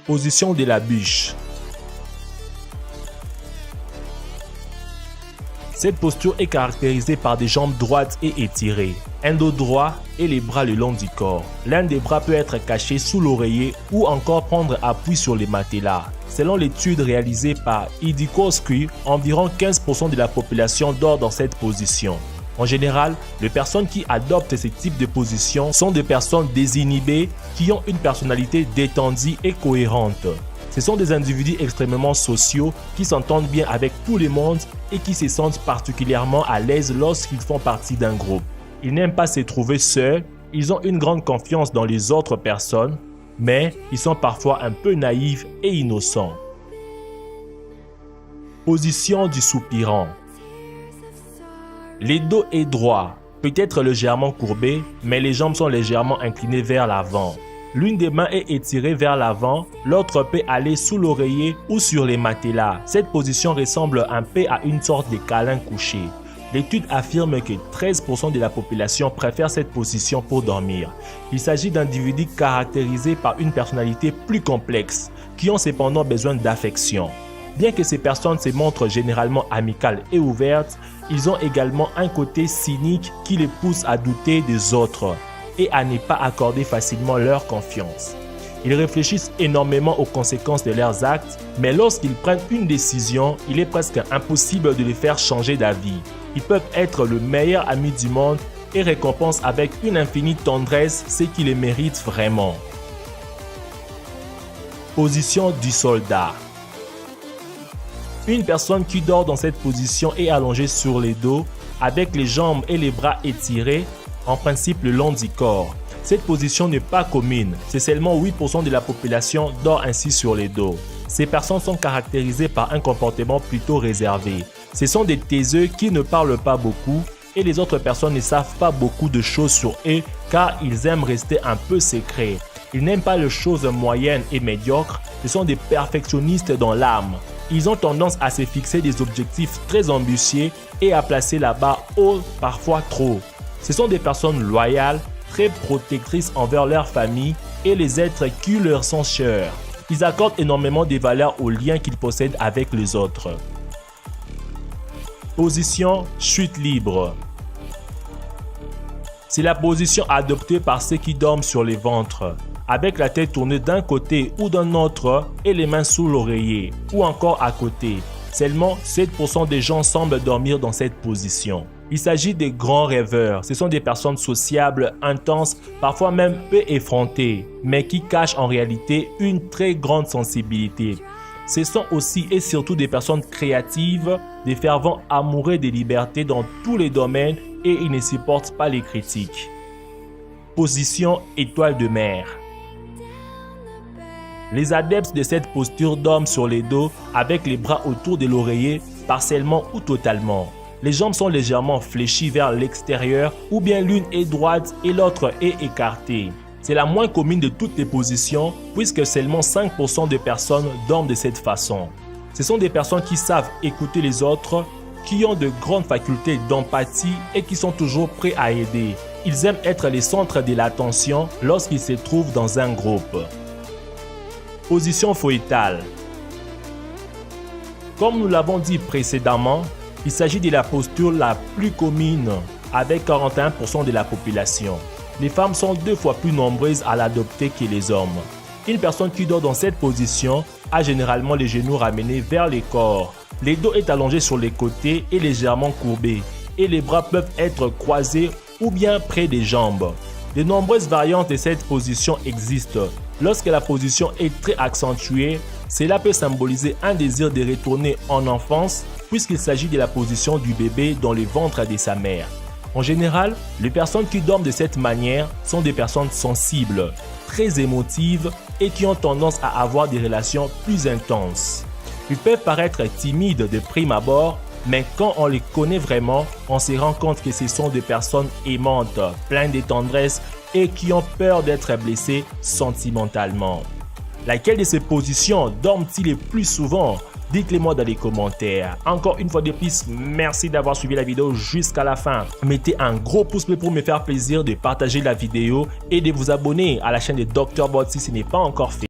Position de la bûche. Cette posture est caractérisée par des jambes droites et étirées, un dos droit et les bras le long du corps. L'un des bras peut être caché sous l'oreiller ou encore prendre appui sur les matelas. Selon l'étude réalisée par Idikoski, environ 15% de la population dort dans cette position. En général, les personnes qui adoptent ce type de position sont des personnes désinhibées qui ont une personnalité détendue et cohérente. Ce sont des individus extrêmement sociaux qui s'entendent bien avec tout le monde et qui se sentent particulièrement à l'aise lorsqu'ils font partie d'un groupe. Ils n'aiment pas se trouver seuls, ils ont une grande confiance dans les autres personnes, mais ils sont parfois un peu naïfs et innocents. Position du soupirant. Le dos est droit, peut-être légèrement courbé, mais les jambes sont légèrement inclinées vers l'avant. L'une des mains est étirée vers l'avant, l'autre peut aller sous l'oreiller ou sur les matelas. Cette position ressemble un peu à une sorte de câlin couché. L'étude affirme que 13% de la population préfère cette position pour dormir. Il s'agit d'individus caractérisés par une personnalité plus complexe, qui ont cependant besoin d'affection. Bien que ces personnes se montrent généralement amicales et ouvertes, ils ont également un côté cynique qui les pousse à douter des autres et à ne pas accorder facilement leur confiance. Ils réfléchissent énormément aux conséquences de leurs actes, mais lorsqu'ils prennent une décision, il est presque impossible de les faire changer d'avis. Ils peuvent être le meilleur ami du monde et récompensent avec une infinie tendresse ce qui les mérite vraiment. Position du soldat. Une personne qui dort dans cette position est allongée sur le dos, avec les jambes et les bras étirés, en principe le long du corps. Cette position n'est pas commune, c'est seulement 8% de la population dort ainsi sur le dos. Ces personnes sont caractérisées par un comportement plutôt réservé. Ce sont des taiseux qui ne parlent pas beaucoup et les autres personnes ne savent pas beaucoup de choses sur eux car ils aiment rester un peu secrets. Ils n'aiment pas les choses moyennes et médiocres, ce sont des perfectionnistes dans l'âme. Ils ont tendance à se fixer des objectifs très ambitieux et à placer la barre haut, parfois trop. Ce sont des personnes loyales, très protectrices envers leur famille et les êtres qui leur sont chers. Ils accordent énormément de valeur aux liens qu'ils possèdent avec les autres. Position chute libre. C'est la position adoptée par ceux qui dorment sur le ventre, avec la tête tournée d'un côté ou d'un autre et les mains sous l'oreiller ou encore à côté. Seulement 7% des gens semblent dormir dans cette position. Il s'agit des grands rêveurs. Ce sont des personnes sociables, intenses, parfois même peu effrontées, mais qui cachent en réalité une très grande sensibilité. Ce sont aussi et surtout des personnes créatives, des fervents amoureux des libertés dans tous les domaines et ils ne supportent pas les critiques. Position étoile de mer. Les adeptes de cette posture dorment sur les dos avec les bras autour de l'oreiller, partiellement ou totalement. Les jambes sont légèrement fléchies vers l'extérieur ou bien l'une est droite et l'autre est écartée. C'est la moins commune de toutes les positions puisque seulement 5% de personnes dorment de cette façon. Ce sont des personnes qui savent écouter les autres, qui ont de grandes facultés d'empathie et qui sont toujours prêts à aider. Ils aiment être les centres de l'attention lorsqu'ils se trouvent dans un groupe. Position fœtale. Comme nous l'avons dit précédemment, il s'agit de la posture la plus commune avec 41% de la population. Les femmes sont 2 fois plus nombreuses à l'adopter que les hommes. Une personne qui dort dans cette position a généralement les genoux ramenés vers le corps. Le dos est allongé sur les côtés et légèrement courbé et les bras peuvent être croisés ou bien près des jambes. De nombreuses variantes de cette position existent. Lorsque la position est très accentuée, cela peut symboliser un désir de retourner en enfance puisqu'il s'agit de la position du bébé dans le ventre de sa mère. En général, les personnes qui dorment de cette manière sont des personnes sensibles, très émotives et qui ont tendance à avoir des relations plus intenses. Ils peuvent paraître timides de prime abord, mais quand on les connaît vraiment, on se rend compte que ce sont des personnes aimantes, pleines de tendresse et qui ont peur d'être blessées sentimentalement. Laquelle de ces positions dorment-ils le plus souvent? Dites-le-moi dans les commentaires. Encore une fois de plus, merci d'avoir suivi la vidéo jusqu'à la fin. Mettez un gros pouce bleu pour me faire plaisir de partager la vidéo et de vous abonner à la chaîne de Dr Bot si ce n'est pas encore fait.